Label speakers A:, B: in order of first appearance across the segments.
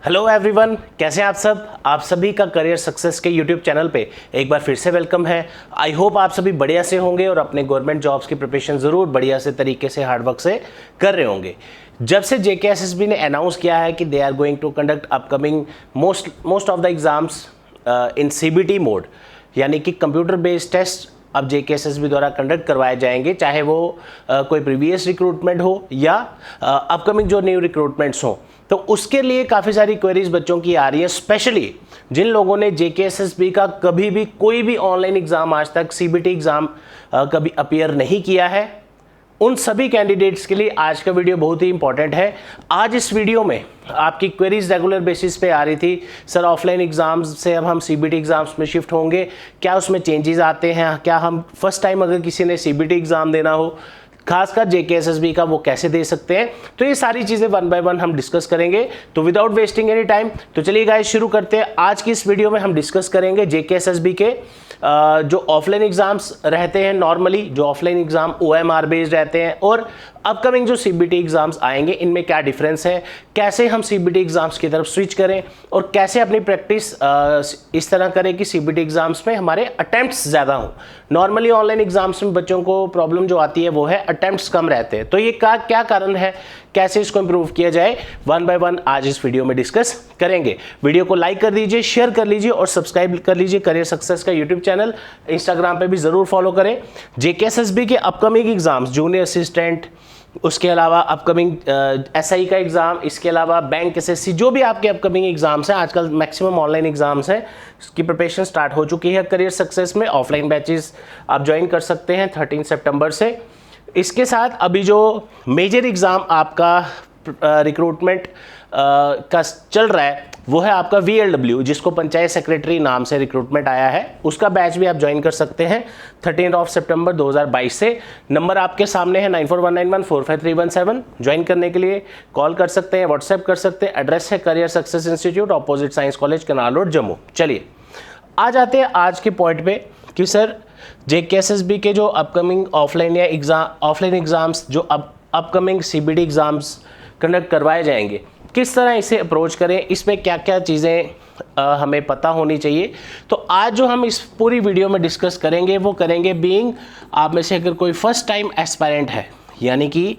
A: Hello everyone, कैसे हैं आप सब। आप सभी का करियर सक्सेस के यूट्यूब चैनल पे एक बार फिर से वेलकम है। आई होप आप सभी बढ़िया से होंगे और अपने गवर्नमेंट जॉब्स की प्रिपरेशन ज़रूर बढ़िया से तरीके से हार्डवर्क से कर रहे होंगे। जब से जेकेएसएसबी ने अनाउंस किया है कि they are going to conduct upcoming most of the exams in CBT mode, यानी कि कंप्यूटर बेस्ड टेस्ट अब जेकेएसएसबी द्वारा कंडक्ट करवाए जाएंगे, चाहे वो कोई प्रीवियस रिक्रूटमेंट हो या अपकमिंग जो न्यू रिक्रूटमेंट्स हो। तो उसके लिए काफ़ी सारी क्वेरीज बच्चों की आ रही है, स्पेशली जिन लोगों ने जेकेएसएसबी का कभी भी कोई भी ऑनलाइन एग्जाम आज तक सीबीटी एग्जाम कभी अपीयर नहीं किया है। उन सभी कैंडिडेट्स के लिए आज का वीडियो बहुत ही इंपॉर्टेंट है। आज इस वीडियो में आपकी क्वेरीज रेगुलर बेसिस पे आ रही थी, सर ऑफलाइन एग्जाम्स से अब हम सीबीटी एग्जाम्स में शिफ्ट होंगे, क्या उसमें चेंजेस आते हैं, क्या हम फर्स्ट टाइम अगर किसी ने सीबीटी एग्जाम देना हो खासकर जेकेएसएसबी का वो कैसे दे सकते हैं। तो ये सारी चीज़ें वन बाय वन हम डिस्कस करेंगे। तो विदाउट वेस्टिंग एनी टाइम तो चलिए गाइस शुरू करते हैं। आज की इस वीडियो में हम डिस्कस करेंगे जेकेएसएसबी के जो ऑफलाइन एग्जाम्स रहते हैं, नॉर्मली जो ऑफलाइन एग्जाम ओएमआर बेस्ड रहते हैं, और अपकमिंग जो सीबीटी एग्जाम्स आएंगे इनमें क्या डिफरेंस है, कैसे हम सीबीटी एग्जाम्स की तरफ स्विच करें और कैसे अपनी प्रैक्टिस इस तरह करें कि सीबीटी एग्जाम्स में हमारे अटेम्प्ट्स ज़्यादा हों। नॉर्मली ऑनलाइन एग्जाम्स में बच्चों को प्रॉब्लम जो आती है वो है अटेम्प्ट्स कम रहते हैं। तो ये क्या कारण है, कैसे इसको इंप्रूव किया जाए, वन बाय वन आज इस वीडियो में डिस्कस करेंगे। वीडियो को लाइक कर दीजिए, शेयर कर लीजिए और सब्सक्राइब कर लीजिए करियर सक्सेस का यूट्यूब चैनल। इंस्टाग्राम पे भी ज़रूर फॉलो करें। जेकेएसएसबी के अपकमिंग एग्जाम्स, जूनियर असिस्टेंट, उसके अलावा अपकमिंग एसआई का एग्ज़ाम, इसके अलावा बैंक एसएससी, जो भी आपके अपकमिंग एग्जाम्स हैं, आजकल मैक्सिमम ऑनलाइन एग्जाम्स हैं, उसकी प्रिपरेशन स्टार्ट हो चुकी है। करियर सक्सेस में ऑफलाइन बैचेस आप ज्वाइन कर सकते हैं 13 सितंबर से। इसके साथ अभी जो मेजर एग्ज़ाम आपका रिक्रूटमेंट का चल रहा है वो है आपका VLW, जिसको पंचायत सेक्रेटरी नाम से रिक्रूटमेंट आया है, उसका बैच भी आप ज्वाइन कर सकते हैं 13 सितंबर 2022 से। नंबर आपके सामने है 9419145317। ज्वाइन करने के लिए कॉल कर सकते हैं, व्हाट्सएप कर सकते हैं। एड्रेस है career success institute, opposite science college, canal road, Jammu. चलिए आ जाते हैं आज के पॉइंट पे कि सर जेकेएसएसबी के जो अपकमिंग ऑफलाइन एग्जाम्स जो अपकमिंग सीबीटी एग्जाम्स कंडक्ट करवाए जाएंगे, किस तरह इसे अप्रोच करें, इसमें क्या क्या चीज़ें हमें पता होनी चाहिए। तो आज जो हम इस पूरी वीडियो में डिस्कस करेंगे वो करेंगे बीइंग आप में से अगर कोई फर्स्ट टाइम एस्पायरेंट है, यानी कि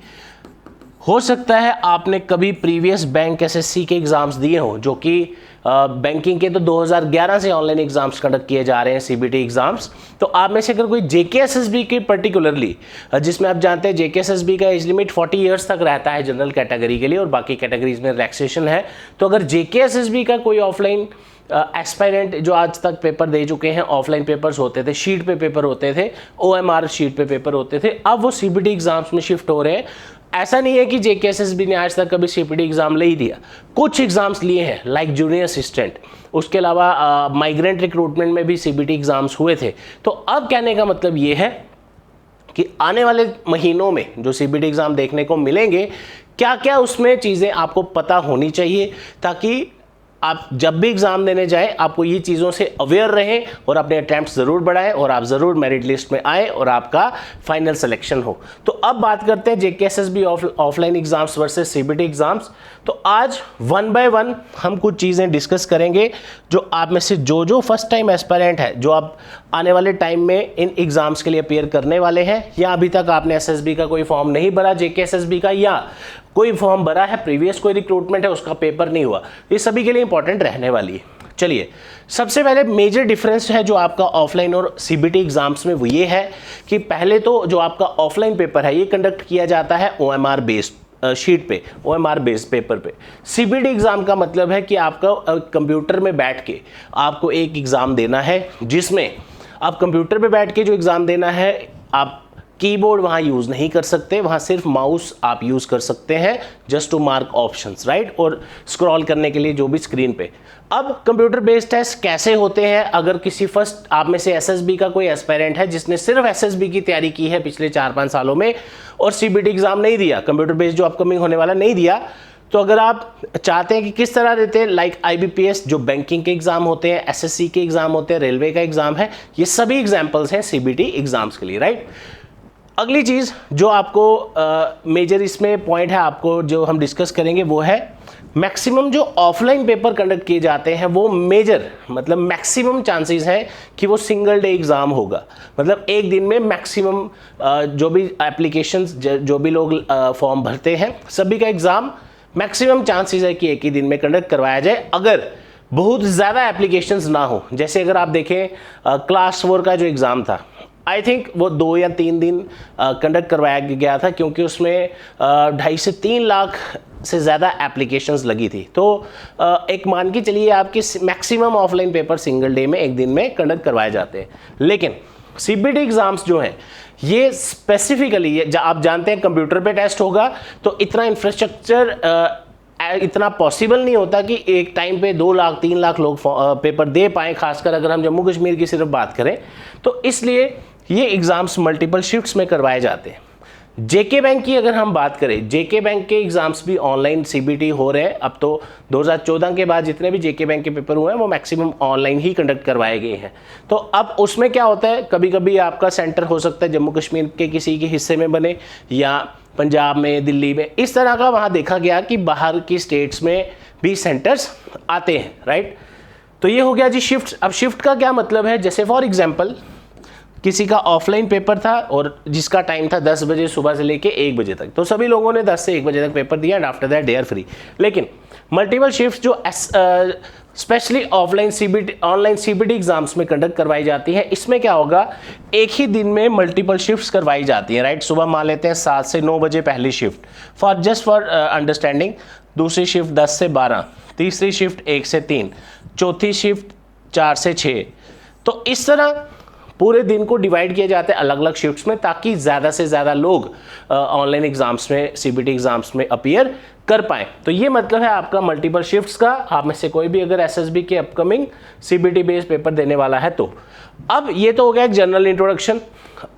A: हो सकता है आपने कभी प्रीवियस बैंक एसएससी के एग्ज़ाम्स दिए हों, जो कि बैंकिंग के तो 2011 से ऑनलाइन एग्जाम्स कंडक्ट किए जा रहे हैं सीबीटी एग्जाम्स। तो आप में से अगर कोई जेकेएसएसबी के पर्टिकुलरली, जिसमें आप जानते हैं जेकेएसएसबी का एज लिमिट 40 इयर्स तक रहता है जनरल कैटेगरी के लिए और बाकी कैटेगरीज में रिलैक्सेशन है। तो अगर जेकेएसएसबी का कोई ऑफलाइन एस्पायरेंट जो आज तक पेपर दे चुके हैं, ऑफलाइन पेपर्स होते थे, शीट पे पेपर होते थे, ओएमआर शीट पे पेपर होते थे, अब वो सीबीटी एग्जाम्स में शिफ्ट हो रहे हैं। ऐसा नहीं है कि जेकेएसएसबी ने आज तक कभी सीबीटी एग्जाम ले ही दिया, कुछ एग्जाम्स लिए हैं लाइक जूनियर असिस्टेंट, उसके अलावा माइग्रेंट रिक्रूटमेंट में भी सीबीटी एग्जाम्स हुए थे। तो अब कहने का मतलब ये है कि आने वाले महीनों में जो सीबीटी एग्जाम देखने को मिलेंगे, क्या क्या उसमें चीज़ें आपको पता होनी चाहिए, ताकि आप जब भी एग्ज़ाम देने जाएं आपको ये चीज़ों से अवेयर रहें और अपने अटैम्प्ट ज़रूर बढ़ाएं और आप ज़रूर मेरिट लिस्ट में आए और आपका फाइनल सिलेक्शन हो। तो अब बात करते हैं JKSSB offline exams versus CBT exams. तो आज वन बाय वन हम कुछ चीज़ें डिस्कस करेंगे जो आप में से जो फर्स्ट टाइम एस्पायरेंट है, जो आप आने वाले टाइम में इन एग्ज़ाम्स के लिए अपेयर करने वाले हैं, या अभी तक आपने एसएसबी का कोई फॉर्म नहीं भरा जेकेएसएसबी का, या कोई फॉर्म भरा है, प्रीवियस कोई रिक्रूटमेंट है उसका पेपर नहीं हुआ, ये सभी के लिए इंपॉर्टेंट रहने वाली है। चलिए सबसे पहले मेजर डिफरेंस है जो आपका ऑफलाइन और सीबीटी एग्जाम्स में, वो ये है कि पहले तो जो आपका ऑफलाइन पेपर है ये कंडक्ट किया जाता है ओएमआर बेस्ड शीट पे, ओएमआर बेस्ड पेपर पे। सीबीटी एग्जाम का मतलब है कि आपका कंप्यूटर में बैठ के आपको एक एग्ज़ाम देना है, जिसमें आप कंप्यूटर पे बैठ के जो एग्ज़ाम देना है, आप कीबोर्ड वहाँ यूज़ नहीं कर सकते, वहाँ सिर्फ माउस आप यूज़ कर सकते हैं just to mark options, right, और स्क्रॉल करने के लिए जो भी स्क्रीन पे। अब कंप्यूटर बेस्ड टेस्ट कैसे होते हैं, अगर किसी फर्स्ट आप में से एसएसबी का कोई एस्पायरेंट है जिसने सिर्फ एसएसबी की तैयारी की है पिछले 4-5 सालों में और सीबीटी एग्ज़ाम नहीं दिया, कंप्यूटर बेस्ड जो अपकमिंग होने वाला नहीं दिया, तो अगर आप चाहते हैं कि किस तरह देते हैं, लाइक आईबीपीएस जो बैंकिंग के एग्जाम होते हैं, एसएससी के एग्जाम होते हैं, रेलवे का एग्जाम है, ये सभी एग्जाम्पल्स हैं सीबीटी एग्जाम्स के लिए, राइट। अगली चीज़ जो आपको मेजर इसमें पॉइंट है आपको जो हम डिस्कस करेंगे वो है मैक्सिमम जो ऑफलाइन पेपर कंडक्ट किए जाते हैं वो मेजर मतलब मैक्सिमम चांसेस हैं कि वो सिंगल डे एग्ज़ाम होगा। मतलब एक दिन में मैक्सिमम जो भी एप्लीकेशंस जो भी लोग फॉर्म भरते हैं सभी का एग्ज़ाम मैक्सिमम चांसेस है कि एक ही दिन में कंडक्ट करवाया जाए, अगर बहुत ज़्यादा एप्लीकेशंस ना हो। जैसे अगर आप देखें क्लास 4 का जो एग्ज़ाम था, आई थिंक वो 2 या 3 दिन कंडक्ट करवाया गया था, क्योंकि उसमें 2.5 से 3 लाख से ज़्यादा एप्लीकेशंस लगी थी। तो एक मान के चलिए आपकी maximum offline paper single day में एक दिन में कंडक्ट करवाए जाते हैं। लेकिन सीबीटी एग्ज़ाम्स जो हैं ये स्पेसिफिकली आप जानते हैं कंप्यूटर पे टेस्ट होगा, तो इतना इंफ्रास्ट्रक्चर इतना पॉसिबल नहीं होता कि एक टाइम पे 2 लाख 3 लाख लोग पेपर दे पाएँ, खासकर अगर हम जम्मू कश्मीर की सिर्फ बात करें। तो इसलिए ये एग्ज़ाम्स मल्टीपल शिफ्ट्स में करवाए जाते हैं। जेके बैंक की अगर हम बात करें, जेके बैंक के एग्ज़ाम्स भी ऑनलाइन सीबीटी हो रहे हैं। अब तो 2014 के बाद जितने भी जेके बैंक के पेपर हुए हैं वो मैक्सिमम ऑनलाइन ही कंडक्ट करवाए गए हैं। तो अब उसमें क्या होता है, कभी कभी आपका सेंटर हो सकता है जम्मू कश्मीर के किसी के हिस्से में बने या पंजाब में, दिल्ली में, इस तरह का वहाँ देखा गया कि बाहर की स्टेट्स में भी सेंटर्स आते हैं, राइट। तो ये हो गया जी शिफ्ट। अब शिफ्ट का क्या मतलब है, जैसे फॉर एग्जाम्पल किसी का ऑफलाइन पेपर था और जिसका टाइम था 10 बजे सुबह से लेके 1 बजे तक, तो सभी लोगों ने 10 से 1 बजे तक पेपर दिया and after that they are free. लेकिन मल्टीपल शिफ्ट जो specially offline CBT online CBT exams में कंडक्ट करवाई जाती है, इसमें क्या होगा, एक ही दिन में मल्टीपल शिफ्ट्स करवाई जाती हैं, राइट। सुबह मान लेते हैं 7 से 9 बजे पहली शिफ्ट फॉर अंडरस्टैंडिंग, दूसरी शिफ्ट 10 से 12, तीसरी शिफ्ट 1 से 3, चौथी शिफ्ट 4 से 6। तो इस तरह पूरे दिन को डिवाइड किया जाता है अलग अलग शिफ्ट्स में, ताकि ज़्यादा से ज़्यादा लोग ऑनलाइन एग्जाम्स में, सीबीटी एग्जाम्स में अपीयर कर पाएँ। तो ये मतलब है आपका मल्टीपल शिफ्ट्स का। आप में से कोई भी अगर एसएसबी के अपकमिंग सीबीटी बेस्ड पेपर देने वाला है तो। अब ये तो हो गया एक जनरल इंट्रोडक्शन।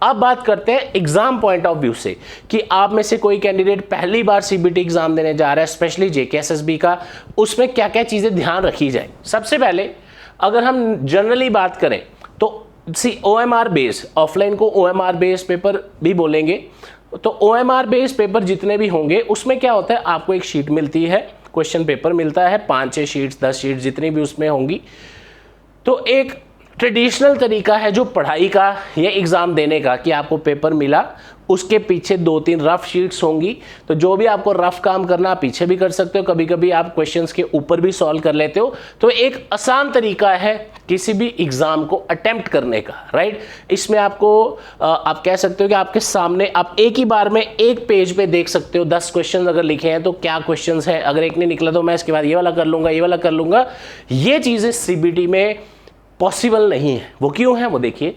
A: अब बात करते हैं एग्जाम पॉइंट ऑफ व्यू से कि आप में से कोई कैंडिडेट पहली बार सीबीटी एग्जाम देने जा रहा है, स्पेशली जेके एसएसबी का, उसमें क्या क्या चीज़ें ध्यान रखी जाए। सबसे पहले अगर हम जनरली बात करें तो OMR बेस्ड, ऑफलाइन को OMR बेस्ड पेपर भी बोलेंगे। तो OMR बेस्ड पेपर जितने भी होंगे उसमें क्या होता है, आपको एक शीट मिलती है, क्वेश्चन पेपर मिलता है, 5-6 शीट्स 10 शीट्स जितनी भी उसमें होंगी। तो एक ट्रेडिशनल तरीका है जो पढ़ाई का या एग्ज़ाम देने का कि आपको पेपर मिला, उसके पीछे 2-3 रफ शीट्स होंगी। तो जो भी आपको रफ काम करना आप पीछे भी कर सकते हो, कभी कभी आप क्वेश्चंस के ऊपर भी सॉल्व कर लेते हो। तो एक आसान तरीका है किसी भी एग्ज़ाम को अटेम्प्ट करने का, राइट। इसमें आपको आप कह सकते हो कि आपके सामने आप एक ही बार में एक पेज पे देख सकते हो 10 क्वेश्चन अगर लिखे हैं तो क्या क्वेश्चन है, अगर एक नहीं निकला तो मैं इसके बाद ये वाला कर लूँगा, ये वाला कर लूँगा। ये चीज़ें सीबीटी में पॉसिबल नहीं है। वो क्यों है वो देखिए,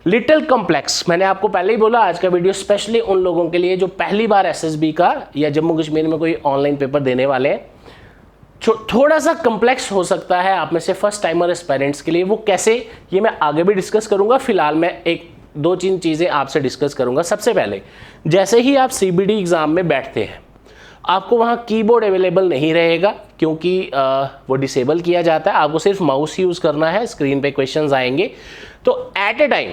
A: लिटिल कॉम्प्लेक्स। मैंने आपको पहले ही बोला आज का वीडियो स्पेशली उन लोगों के लिए जो पहली बार एसएसबी का या जम्मू कश्मीर में कोई ऑनलाइन पेपर देने वाले हैं। थोड़ा सा कॉम्प्लेक्स हो सकता है आप में से फर्स्ट टाइमर एस्पायरेंट्स के लिए। वो कैसे, ये मैं आगे भी डिस्कस करूंगा। फिलहाल मैं 1-2-3 चीज़ें आपसे डिस्कस करूंगा। सबसे पहले, जैसे ही आप सीबीटी एग्ज़ाम में बैठते हैं आपको वहाँ कीबोर्ड अवेलेबल नहीं रहेगा, क्योंकि वो डिसेबल किया जाता है। आपको सिर्फ माउस यूज़ करना है, स्क्रीन पे क्वेश्चंस आएंगे। तो एट ए टाइम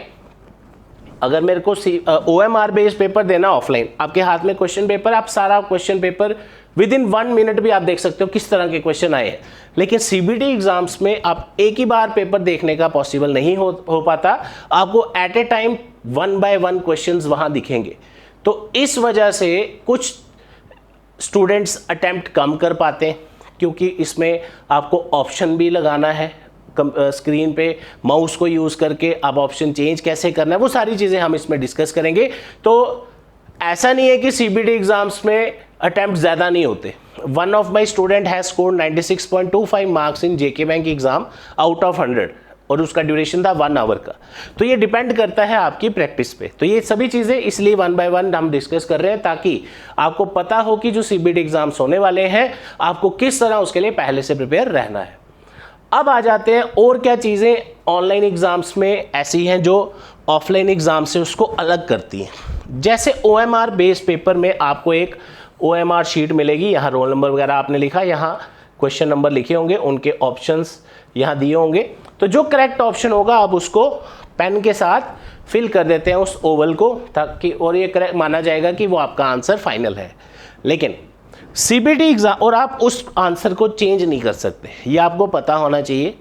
A: अगर मेरे को OMR बेस्ड पेपर देना ऑफलाइन, आपके हाथ में क्वेश्चन पेपर, आप सारा क्वेश्चन पेपर विदिन 1 मिनट भी आप देख सकते हो किस तरह के क्वेश्चन आए हैं। लेकिन सीबीटी एग्जाम्स में आप एक ही बार पेपर देखने का पॉसिबल नहीं हो पाता। आपको at a time 1 by 1 questions वहाँ दिखेंगे। तो इस वजह से कुछ स्टूडेंट्स अटेम्प्ट कम कर पाते हैं, क्योंकि इसमें आपको ऑप्शन भी लगाना है स्क्रीन पे, माउस को यूज़ करके आप ऑप्शन चेंज कैसे करना है, वो सारी चीज़ें हम इसमें डिस्कस करेंगे। तो ऐसा नहीं है कि सीबीटी एग्जाम्स में अटेम्प्ट ज़्यादा नहीं होते। One of my student has scored 96.25 marks in JK bank exam out of 100 और उसका ड्यूरेशन था 1 आवर का। तो ये डिपेंड करता है आपकी प्रैक्टिस पे। तो ये सभी चीज़ें इसलिए 1 by 1 हम डिस्कस कर रहे हैं, ताकि आपको पता हो कि जो सीबीटी एग्जाम्स होने वाले हैं आपको किस तरह उसके लिए पहले से प्रिपेयर रहना है। अब आ जाते हैं और क्या चीज़ें ऑनलाइन एग्जाम्स में ऐसी हैं जो ऑफलाइन एग्जाम से उसको अलग करती हैं। जैसे OMR बेस्ड पेपर में आपको एक OMR शीट मिलेगी, यहाँ रोल नंबर वगैरह आपने लिखा, यहाँ क्वेश्चन नंबर लिखे होंगे, उनके ऑप्शंस यहाँ दिए होंगे। तो जो करेक्ट ऑप्शन होगा आप उसको पेन के साथ फिल कर देते हैं उस ओवल को, ताकि और ये करेक्ट माना जाएगा कि वो आपका आंसर फाइनल है। लेकिन सीबीटी एग्जाम, और आप उस आंसर को चेंज नहीं कर सकते, ये आपको पता होना चाहिए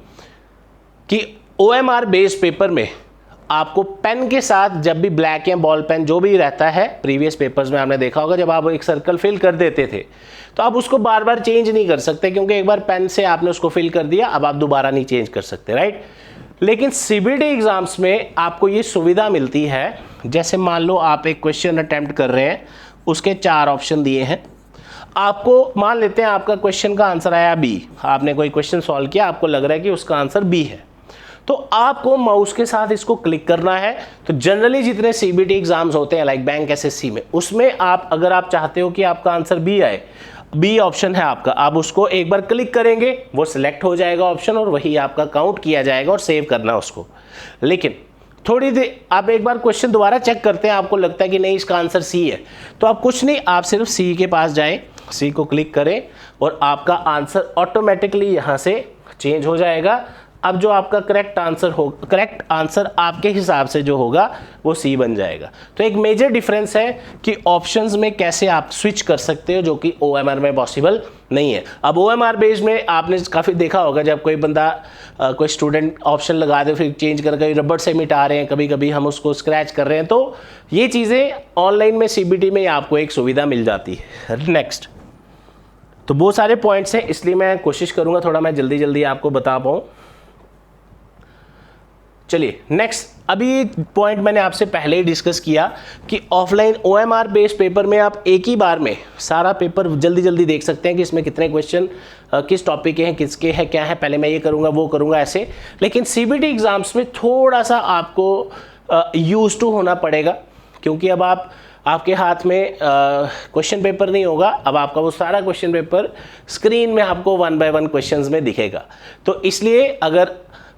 A: कि ओएमआर बेस्ड पेपर में आपको पेन के साथ जब भी ब्लैक या बॉल पेन जो भी रहता है, प्रीवियस पेपर्स में आपने देखा होगा जब आप एक सर्कल फिल कर देते थे तो आप उसको बार बार चेंज नहीं कर सकते, क्योंकि एक बार पेन से आपने उसको फिल कर दिया, अब आप दोबारा नहीं चेंज कर सकते, राइट। लेकिन सीबीटी एग्जाम्स में आपको ये सुविधा मिलती है, जैसे मान लो आप एक क्वेश्चन अटेम्प्ट कर रहे हैं, उसके 4 ऑप्शन दिए हैं, आपको मान लेते हैं आपका क्वेश्चन का आंसर आया बी, आपने कोई क्वेश्चन सॉल्व किया, आपको लग रहा है कि उसका आंसर बी है, तो आपको माउस के साथ इसको क्लिक करना है। तो जनरली जितने सीबीटी एग्जाम्स होते हैं लाइक बैंक एसएससी में, उसमें आप अगर आप चाहते हो कि आपका आंसर बी आए, बी ऑप्शन है आपका, आप उसको एक बार क्लिक करेंगे, वो सिलेक्ट हो जाएगा ऑप्शन और वही आपका काउंट किया जाएगा और सेव करना उसको। लेकिन थोड़ी देर आप एक बार क्वेश्चन दोबारा चेक करते हैं, आपको लगता है कि नहीं इसका आंसर सी है, तो आप कुछ नहीं, आप सिर्फ सी के पास जाएं, सी को क्लिक करें और आपका आंसर ऑटोमेटिकली यहाँ से चेंज हो जाएगा। अब जो आपका करेक्ट आंसर आपके हिसाब से जो होगा वो सी बन जाएगा। तो एक मेजर डिफरेंस है कि ऑप्शंस में कैसे आप स्विच कर सकते हो, जो कि ओएमआर में पॉसिबल नहीं है। अब ओएमआर बेस में आपने काफ़ी देखा होगा, जब कोई बंदा कोई स्टूडेंट ऑप्शन लगा दे फिर चेंज करके रबड़ से मिटा रहे हैं, कभी कभी हम उसको स्क्रैच कर रहे हैं, तो ये चीज़ें ऑनलाइन में सीबीटी में आपको एक सुविधा मिल जाती है। नेक्स्ट, तो बहुत सारे पॉइंट्स हैं, इसलिए मैं कोशिश करूँगा थोड़ा मैं जल्दी जल्दी आपको बता पाऊँ। चलिए नेक्स्ट, अभी पॉइंट मैंने आपसे पहले ही डिस्कस किया कि ऑफलाइन ओएमआर बेस्ड पेपर में आप एक ही बार में सारा पेपर जल्दी जल्दी देख सकते हैं कि इसमें कितने क्वेश्चन किस टॉपिक के हैं, किसके हैं, क्या है, पहले मैं ये करूँगा वो करूँगा ऐसे। लेकिन सीबीटी एग्जाम्स में थोड़ा सा आपको यूज टू होना पड़ेगा, क्योंकि अब आपके हाथ में क्वेश्चन पेपर नहीं होगा, अब आपका वो सारा क्वेश्चन पेपर स्क्रीन में आपको 1 बाय 1 क्वेश्चंस में दिखेगा। तो इसलिए अगर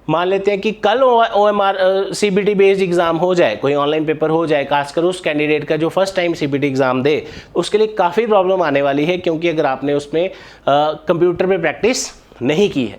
A: मान लेते हैं कि कल ओएमआर सीबीटी बेस्ड एग्जाम हो जाए, कोई ऑनलाइन पेपर हो जाए, खासकर उस कैंडिडेट का जो फर्स्ट टाइम सीबीटी एग्जाम दे, उसके लिए काफ़ी प्रॉब्लम आने वाली है, क्योंकि अगर आपने उसमें कंप्यूटर पे प्रैक्टिस नहीं की है।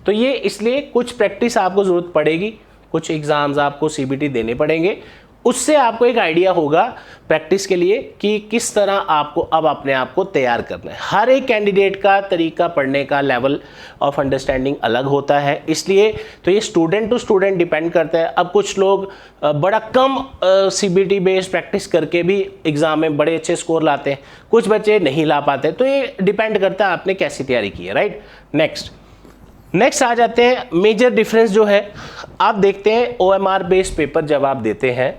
A: तो ये इसलिए कुछ प्रैक्टिस आपको ज़रूरत पड़ेगी, कुछ एग्ज़ाम्स आपको सीबीटी देने पड़ेंगे, उससे आपको एक आइडिया होगा प्रैक्टिस के लिए कि किस तरह आपको अब अपने आप को तैयार करना है। हर एक कैंडिडेट का तरीका पढ़ने का लेवल ऑफ अंडरस्टैंडिंग अलग होता है, इसलिए तो ये स्टूडेंट टू स्टूडेंट डिपेंड करता है। अब कुछ लोग बड़ा कम सीबीटी बेस्ड प्रैक्टिस करके भी एग्ज़ाम में बड़े अच्छे स्कोर लाते हैं, कुछ बच्चे नहीं ला पाते, तो ये डिपेंड करता है आपने कैसी तैयारी की है, राइट। नेक्स्ट आ जाते हैं मेजर डिफरेंस जो है, आप देखते हैं ओएमआर बेस्ड पेपर जब आप देते हैं,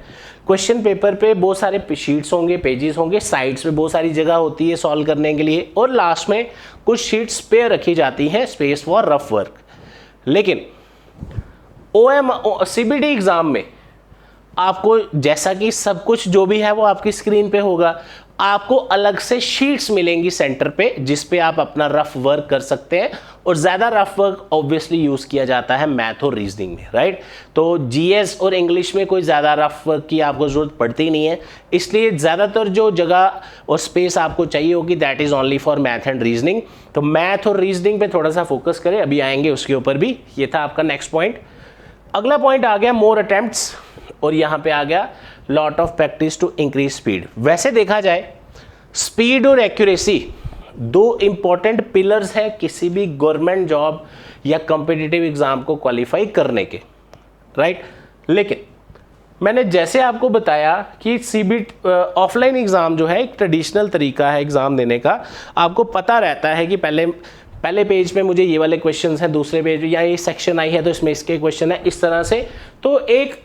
A: क्वेश्चन पेपर पे बहुत सारे शीट्स होंगे, पेजेस होंगे, साइड्स पे बहुत सारी जगह होती है सॉल्व करने के लिए, और लास्ट में कुछ शीट्स पे रखी जाती हैं स्पेस फॉर रफ वर्क। लेकिन सीबीटी एग्जाम में आपको जैसा कि सब कुछ जो भी है वो आपकी स्क्रीन पे होगा, आपको अलग से शीट्स मिलेंगी सेंटर पे, जिस पे आप अपना रफ वर्क कर सकते हैं, और ज़्यादा रफ वर्क ऑब्वियसली यूज़ किया जाता है मैथ और रीजनिंग में, राइट। तो जीएस और इंग्लिश में कोई ज़्यादा रफ वर्क की आपको ज़रूरत पड़ती नहीं है, इसलिए ज़्यादातर जो जगह और स्पेस आपको चाहिए होगी that is only for math and reasoning. तो मैथ और रीजनिंग पे थोड़ा सा फोकस करें, अभी आएंगे उसके ऊपर भी। ये था आपका नेक्स्ट पॉइंट। अगला पॉइंट आ गया मोर अटेम्प्ट्स, और यहाँ पे आ गया lot of practice to increase speed. वैसे देखा जाए स्पीड और एक्यूरेसी दो इंपॉर्टेंट पिलर्स हैं किसी भी गवर्नमेंट जॉब या कॉम्पिटिटिव एग्जाम को क्वालिफाई करने के, राइट। लेकिन मैंने जैसे आपको बताया कि सीबीटी ऑफलाइन एग्ज़ाम जो है एक ट्रेडिशनल तरीका है एग्ज़ाम देने का, आपको पता रहता है कि पहले पेज पे मुझे ये वाले क्वेश्चंस हैं, दूसरे पेज या ये सेक्शन आई है तो इसमें इसके क्वेश्चन है, इस तरह से। तो एक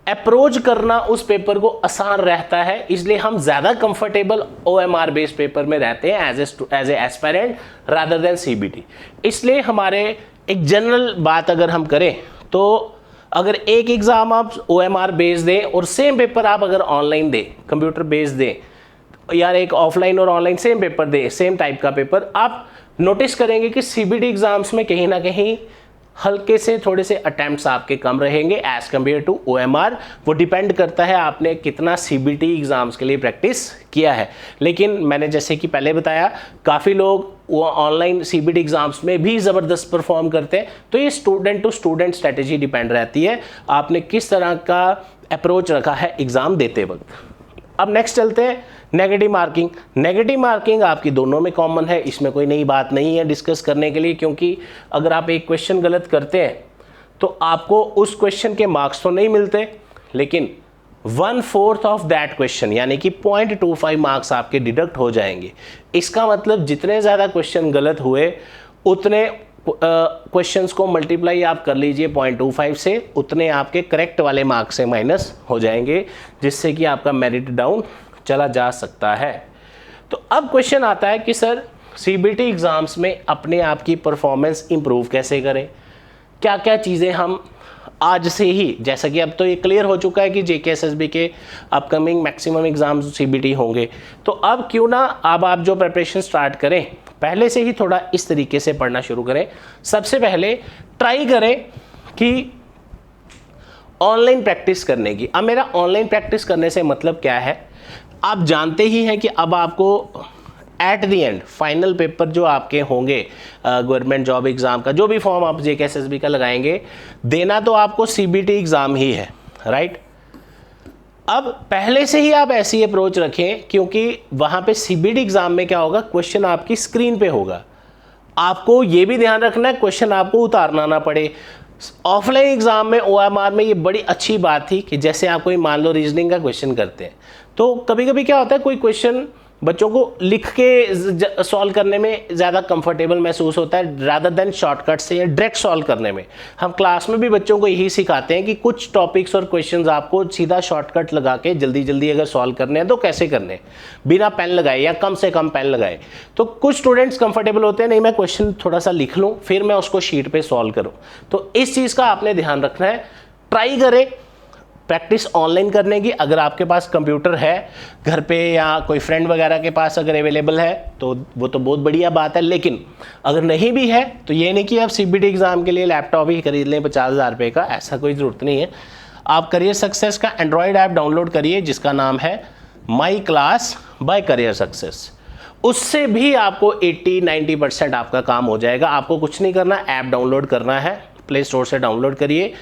A: अप्रोच करना उस पेपर को आसान रहता है, इसलिए हम ज़्यादा कंफर्टेबल ओएमआर बेस्ड पेपर में रहते हैं as a aspirant rather than CBT. इसलिए हमारे एक जनरल बात अगर हम करें तो अगर एक एग्ज़ाम आप ओएमआर बेस्ड दें और सेम पेपर आप अगर ऑनलाइन दें, कंप्यूटर बेस्ड दें, यार एक ऑफलाइन और ऑनलाइन सेम पेपर दें, सेम टाइप का पेपर, आप नोटिस करेंगे कि सीबीटी एग्जाम्स में कहीं ना कहीं हल्के से थोड़े से अटेम्प्ट्स आपके कम रहेंगे एज कम्पेयर टू ओएमआर। वो डिपेंड करता है आपने कितना सीबीटी एग्जाम्स के लिए प्रैक्टिस किया है। लेकिन मैंने जैसे कि पहले बताया, काफ़ी लोग वो ऑनलाइन सीबीटी एग्जाम्स में भी ज़बरदस्त परफॉर्म करते हैं। तो ये student to student strategy depend रहती है, आपने किस तरह का अप्रोच रखा है एग्ज़ाम देते वक्त। अब नेक्स्ट चलते हैं नेगेटिव मार्किंग। नेगेटिव मार्किंग आपकी दोनों में कॉमन है, इसमें कोई नई बात नहीं है डिस्कस करने के लिए, क्योंकि अगर आप एक क्वेश्चन गलत करते हैं तो आपको उस क्वेश्चन के मार्क्स तो नहीं मिलते, लेकिन 1/4 ऑफ दैट क्वेश्चन यानी कि 0.25 मार्क्स आपके डिडक्ट हो जाएंगे। इसका मतलब जितने ज़्यादा क्वेश्चन गलत हुए उतने क्वेश्चंस को मल्टीप्लाई आप कर लीजिए 0.25 से, उतने आपके करेक्ट वाले मार्क्स से माइनस हो जाएंगे, जिससे कि आपका मेरिट डाउन चला जा सकता है। तो अब क्वेश्चन आता है कि सर सीबीटी एग्ज़ाम्स में अपने आप की परफॉर्मेंस इंप्रूव कैसे करें, क्या क्या चीज़ें हम आज से ही, जैसा कि अब तो ये क्लियर हो चुका है कि जेकेएसएसबी के अपकमिंग मैक्सिमम एग्जाम सीबीटी होंगे, तो अब क्यों ना अब आप जो प्रिपरेशन स्टार्ट करें पहले से ही थोड़ा इस तरीके से पढ़ना शुरू करें। सबसे पहले ट्राई करें कि ऑनलाइन प्रैक्टिस करने की। अब मेरा ऑनलाइन प्रैक्टिस करने से मतलब क्या है, आप जानते ही हैं कि अब आपको at the end final paper जो आपके होंगे गवर्नमेंट जॉब एग्ज़ाम का, जो भी फॉर्म आप जेकेएसएसबी का लगाएंगे, देना तो आपको सीबीटी एग्ज़ाम ही है, राइट। अब पहले से ही आप ऐसी अप्रोच रखें, क्योंकि वहाँ पे सीबीटी एग्ज़ाम में क्या होगा, क्वेश्चन आपकी स्क्रीन पे होगा। आपको ये भी ध्यान रखना है क्वेश्चन आपको उतारना ना पड़े। ऑफलाइन एग्ज़ाम में ओएमआर में ये बड़ी अच्छी बात थी कि जैसे आप कोई मान लो रीजनिंग का क्वेश्चन करते हैं, तो कभी कभी क्या होता है कोई क्वेश्चन बच्चों को लिख के सॉल्व करने में ज़्यादा कंफर्टेबल महसूस होता है रादर देन शॉर्टकट से या डायरेक्ट सॉल्व करने में। हम क्लास में भी बच्चों को यही सिखाते हैं कि कुछ टॉपिक्स और क्वेश्चंस आपको सीधा शॉर्टकट लगा के जल्दी जल्दी अगर सॉल्व करने हैं तो कैसे करने, बिना पेन लगाए या कम से कम पेन लगाए। तो कुछ स्टूडेंट्स कंफर्टेबल होते हैं, नहीं मैं क्वेश्चन थोड़ा सा लिख लूँ फिर मैं उसको शीट पर सॉल्व करूँ। तो इस चीज़ का आपने ध्यान रखना है। ट्राई करें प्रैक्टिस ऑनलाइन करने की। अगर आपके पास कंप्यूटर है घर पे या कोई फ्रेंड वगैरह के पास अगर अवेलेबल है तो वो तो बहुत बढ़िया बात है, लेकिन अगर नहीं भी है तो ये नहीं कि आप सीबीटी एग्ज़ाम के लिए लैपटॉप ही खरीद लें 50,000 रुपये का, ऐसा कोई ज़रूरत नहीं है। आप करियर सक्सेस का एंड्रॉयड ऐप डाउनलोड करिए जिसका नाम है My Class by Career Success. उससे भी आपको 80-90% आपका काम हो जाएगा। आपको कुछ नहीं करना, ऐप डाउनलोड करना है, प्ले स्टोर से डाउनलोड करिए।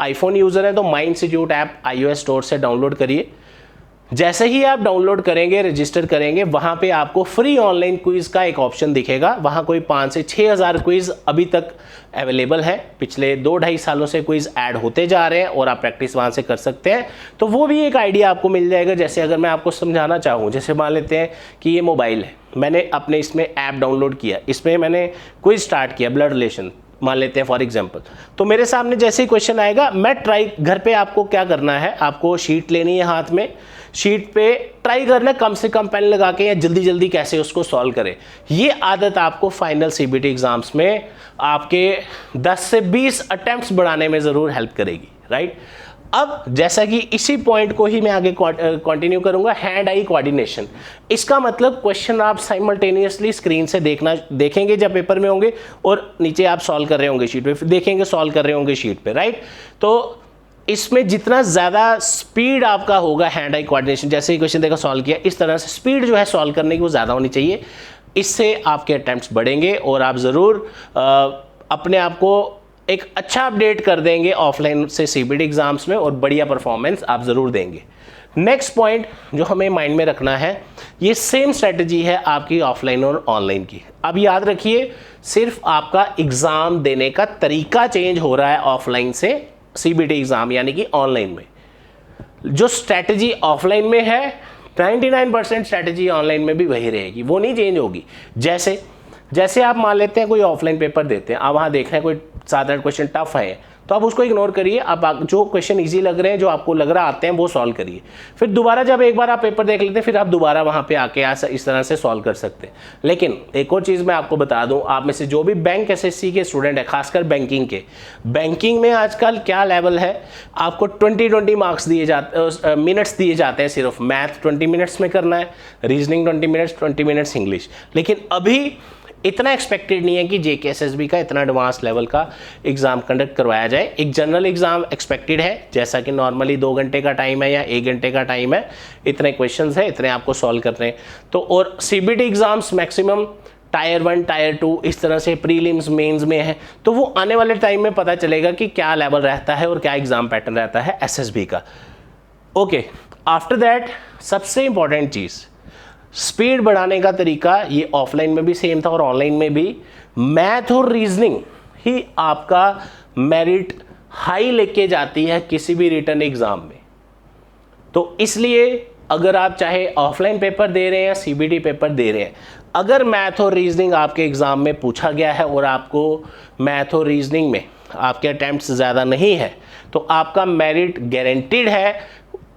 A: आईफोन यूज़र है तो माई इंस्टीट्यूट ऐप iOS स्टोर से डाउनलोड करिए। जैसे ही आप डाउनलोड करेंगे, रजिस्टर करेंगे, वहाँ पे आपको फ्री ऑनलाइन क्विज़ का एक ऑप्शन दिखेगा। वहाँ कोई 5 से 6 हज़ार क्विज़ अभी तक अवेलेबल है। पिछले 2-2.5 सालों से क्विज़ ऐड होते जा रहे हैं और आप प्रैक्टिस वहाँ से कर सकते हैं। तो वो भी एक आइडिया आपको मिल जाएगा। जैसे अगर मैं आपको समझाना चाहूँ, जैसे मान लेते हैं कि ये मोबाइल है, मैंने अपने इसमें ऐप डाउनलोड किया, इसमें मैंने क्विज़ स्टार्ट किया ब्लड रिलेशन मान लेते हैं फॉर एग्जांपल, तो मेरे सामने जैसे ही क्वेश्चन आएगा मैं ट्राई, घर पे आपको क्या करना है, आपको शीट लेनी है हाथ में, शीट पे ट्राई करना है कम से कम पेन लगा के या जल्दी जल्दी कैसे उसको सॉल्व करें। ये आदत आपको फाइनल सीबीटी एग्जाम्स में आपके 10 से 20 अटेम्प्ट्स बढ़ाने में ज़रूर हेल्प करेगी, राइट। अब जैसा कि इसी पॉइंट को ही मैं आगे कंटिन्यू करूंगा, हैंड आई कोऑर्डिनेशन। इसका मतलब क्वेश्चन आप साइमल्टेनियसली स्क्रीन से देखेंगे जब पेपर में होंगे और नीचे आप सॉल्व कर रहे होंगे शीट पे, देखेंगे सॉल्व कर रहे होंगे शीट पे, राइट। तो इसमें जितना ज़्यादा स्पीड आपका होगा हैंड आई कोऑर्डिनेशन, जैसे ही क्वेश्चन देखा सॉल्व किया, इस तरह से स्पीड जो है सॉल्व करने की वो ज़्यादा होनी चाहिए। इससे आपके अटैम्प्ट्स बढ़ेंगे और आप ज़रूर अपने आप को एक अच्छा अपडेट कर देंगे ऑफलाइन से सीबीटी एग्जाम्स में और बढ़िया परफॉर्मेंस आप ज़रूर देंगे। नेक्स्ट पॉइंट जो हमें माइंड में रखना है, ये सेम स्ट्रेटजी है आपकी ऑफलाइन और ऑनलाइन की। अब याद रखिए, सिर्फ आपका एग्ज़ाम देने का तरीका चेंज हो रहा है ऑफलाइन से सीबीटी एग्ज़ाम यानी कि ऑनलाइन में। जो स्ट्रेटजी ऑफलाइन में है 99% स्ट्रेटजी ऑनलाइन में भी वही रहेगी, वो नहीं चेंज होगी। जैसे आप मान लेते हैं कोई ऑफलाइन पेपर देते हैं, आप वहाँ देख रहे हैं कोई 7-8 क्वेश्चन टफ है तो आप उसको इग्नोर करिए, आप जो क्वेश्चन इजी लग रहे हैं, जो आपको लग रहा आते हैं, वो सॉल्व करिए। फिर दोबारा जब एक बार आप पेपर देख लेते हैं फिर आप दोबारा वहाँ पे आके इस तरह से सॉल्व कर सकते हैं। लेकिन एक और चीज़ मैं आपको बता दूँ, आप में से जो भी बैंक एसएससी के स्टूडेंट है, खासकर बैंकिंग में आजकल क्या लेवल है, आपको 20 मार्क्स दिए जाते, मिनट्स दिए जाते हैं सिर्फ। मैथ 20 मिनट्स में करना है, रीजनिंग 20 मिनट्स इंग्लिश। लेकिन अभी इतना एक्सपेक्टेड नहीं है कि जेकेएसएसबी का इतना एडवांस लेवल का एग्ज़ाम कंडक्ट करवाया जाए। एक जनरल एग्ज़ाम एक्सपेक्टेड है, जैसा कि नॉर्मली 2 घंटे का टाइम है या 1 घंटे का टाइम है, इतने क्वेश्चंस हैं, इतने आपको सॉल्व करने हैं। तो और CBT exams maximum tyre 1 tyre 2 इस तरह से प्रीलिम्स मेंस में है, तो वो आने वाले टाइम में पता चलेगा कि क्या लेवल रहता है और क्या एग्ज़ाम पैटर्न रहता है एसएसबी का। ओके, आफ्टर दैट सबसे इंपॉर्टेंट चीज़, स्पीड बढ़ाने का तरीका ये ऑफलाइन में भी सेम था और ऑनलाइन में भी। मैथ और रीजनिंग ही आपका मेरिट हाई लेके जाती है किसी भी रिटन एग्जाम में। तो इसलिए अगर आप चाहे ऑफलाइन पेपर दे रहे हैं या सीबीटी पेपर दे रहे हैं, अगर मैथ और रीजनिंग आपके एग्जाम में पूछा गया है और आपको मैथ और रीजनिंग में आपके अटेम्प्ट्स ज़्यादा नहीं है, तो आपका मेरिट गारंटीड है,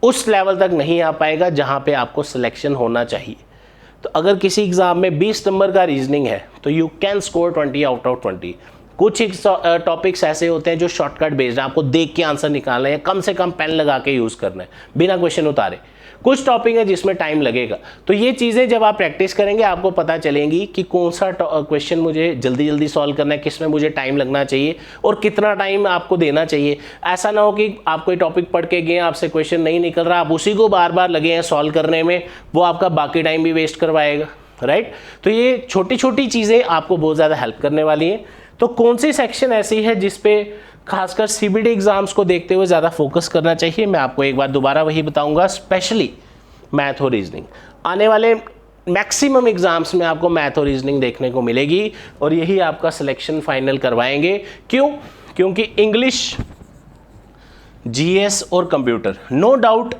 A: उस लेवल तक नहीं आ पाएगा जहां पे आपको सिलेक्शन होना चाहिए। तो अगर किसी एग्जाम में 20 नंबर का रीजनिंग है तो you can score 20 out of 20। कुछ टॉपिक्स ऐसे होते हैं जो शॉर्टकट बेस्ड है, आपको देख के आंसर निकालना है, कम से कम पेन लगा के यूज़ करना है बिना क्वेश्चन उतारे। कुछ टॉपिक है जिसमें टाइम लगेगा। तो ये चीज़ें जब आप प्रैक्टिस करेंगे आपको पता चलेंगी कि कौन सा क्वेश्चन मुझे जल्दी जल्दी सॉल्व करना है, किस में मुझे टाइम लगना चाहिए और कितना टाइम आपको देना चाहिए। ऐसा ना हो कि आप कोई टॉपिक पढ़ के गए, आपसे क्वेश्चन नहीं निकल रहा, आप उसी को बार बार लगे हैं सॉल्व करने में, वो आपका बाकी टाइम भी वेस्ट करवाएगा, राइट। तो ये छोटी छोटी चीज़ें आपको बहुत ज़्यादा हेल्प करने वाली हैं। तो कौन सी सेक्शन ऐसी है जिस पे खासकर सीबीटी एग्जाम्स को देखते हुए ज़्यादा फोकस करना चाहिए, मैं आपको एक बार दोबारा वही बताऊंगा। स्पेशली मैथ और रीजनिंग, आने वाले मैक्सिमम एग्जाम्स में आपको मैथ और रीजनिंग देखने को मिलेगी और यही आपका सिलेक्शन फाइनल करवाएंगे। क्यों? क्योंकि इंग्लिश, जीएस और कंप्यूटर, नो डाउट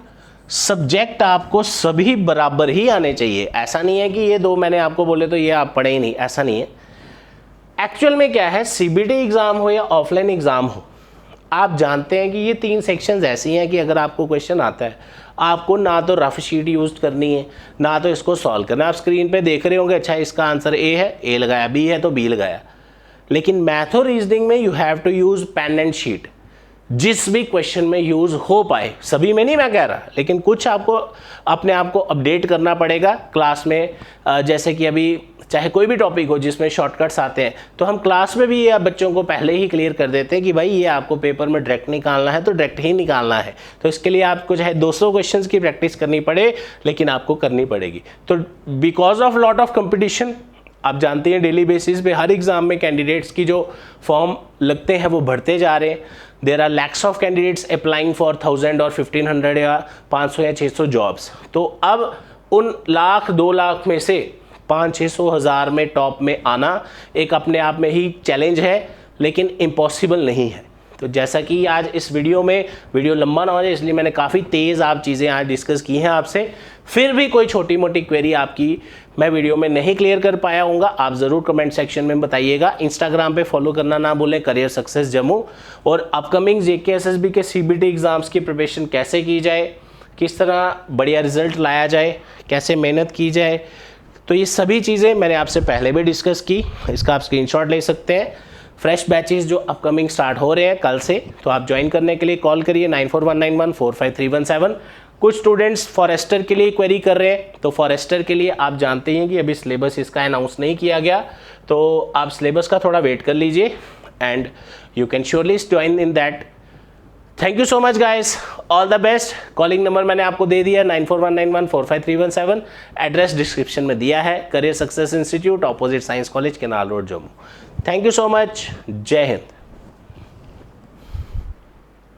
A: सब्जेक्ट आपको सभी बराबर ही आने चाहिए। ऐसा नहीं है कि ये दो मैंने आपको बोले तो ये आप पढ़े ही नहीं, ऐसा नहीं है। एक्चुअल में क्या है, सीबीटी एग्जाम हो या ऑफलाइन एग्जाम हो, आप जानते हैं कि ये 3 सेक्शंस ऐसी हैं कि अगर आपको क्वेश्चन आता है, आपको ना तो रफ शीट यूज करनी है, ना तो इसको सॉल्व करना है। आप स्क्रीन पे देख रहे होंगे, अच्छा इसका आंसर ए है, ए लगाया, बी है तो बी लगाया। लेकिन मैथ और रीजनिंग में you have to use pen and sheet, जिस भी क्वेश्चन में यूज हो पाए, सभी में नहीं मैं कह रहा, लेकिन कुछ आपको अपने आप को अपडेट करना पड़ेगा क्लास में। जैसे कि अभी चाहे कोई भी टॉपिक हो जिसमें शॉर्टकट्स आते हैं, तो हम क्लास में भी ये बच्चों को पहले ही क्लियर कर देते हैं कि भाई ये आपको पेपर में डायरेक्ट निकालना है तो डायरेक्ट ही निकालना है। तो इसके लिए आपको चाहे 200 क्वेश्चंस की प्रैक्टिस करनी पड़े, लेकिन आपको करनी पड़ेगी। तो because of lot of competition, आप जानते हैं डेली बेसिस पे हर एग्जाम में कैंडिडेट्स की जो फॉर्म लगते हैं वो बढ़ते जा रहे हैं। There are lakhs of candidates applying for 1000 और 1500 या 500 या 600 जॉब्स। तो अब उन लाख 2 लाख में से 500-600 हज़ार में टॉप में आना एक अपने आप में ही चैलेंज है, लेकिन इम्पॉसिबल नहीं है। तो जैसा कि आज इस वीडियो में, वीडियो लंबा ना हो जाए इसलिए मैंने काफ़ी तेज़ आप चीज़ें आज डिस्कस की हैं आपसे। फिर भी कोई छोटी मोटी क्वेरी आपकी मैं वीडियो में नहीं क्लियर कर पाया हूँगा, आप ज़रूर कमेंट सेक्शन में बताइएगा। इंस्टाग्राम पे फॉलो करना ना भूलें, करियर सक्सेस जम्मू। और अपकमिंग जेके एसएसबी के सीबीटी एग्ज़ाम्स की प्रिपरेशन कैसे की जाए, किस तरह बढ़िया रिजल्ट लाया जाए, कैसे मेहनत की जाए, तो ये सभी चीज़ें मैंने आपसे पहले भी डिस्कस की। इसका आप स्क्रीनशॉट ले सकते हैं। फ्रेश बैचेस जो अपकमिंग स्टार्ट हो रहे हैं कल से, तो आप ज्वाइन करने के लिए कॉल करिए 9419145317। कुछ स्टूडेंट्स फॉरेस्टर के लिए क्वेरी कर रहे हैं, तो फॉरेस्टर के लिए आप जानते हैं कि अभी सिलेबस इसका अनाउंस नहीं किया गया, तो आप सिलेबस का थोड़ा वेट कर लीजिए and you can surely join in that. Thank you so much guys, all the best. Calling number मैंने आपको दे दिया 9419145317, एड्रेस डिस्क्रिप्शन में दिया है, career success institute, opposite science college, canal road, Jammu. Thank you so much, जय हिंद।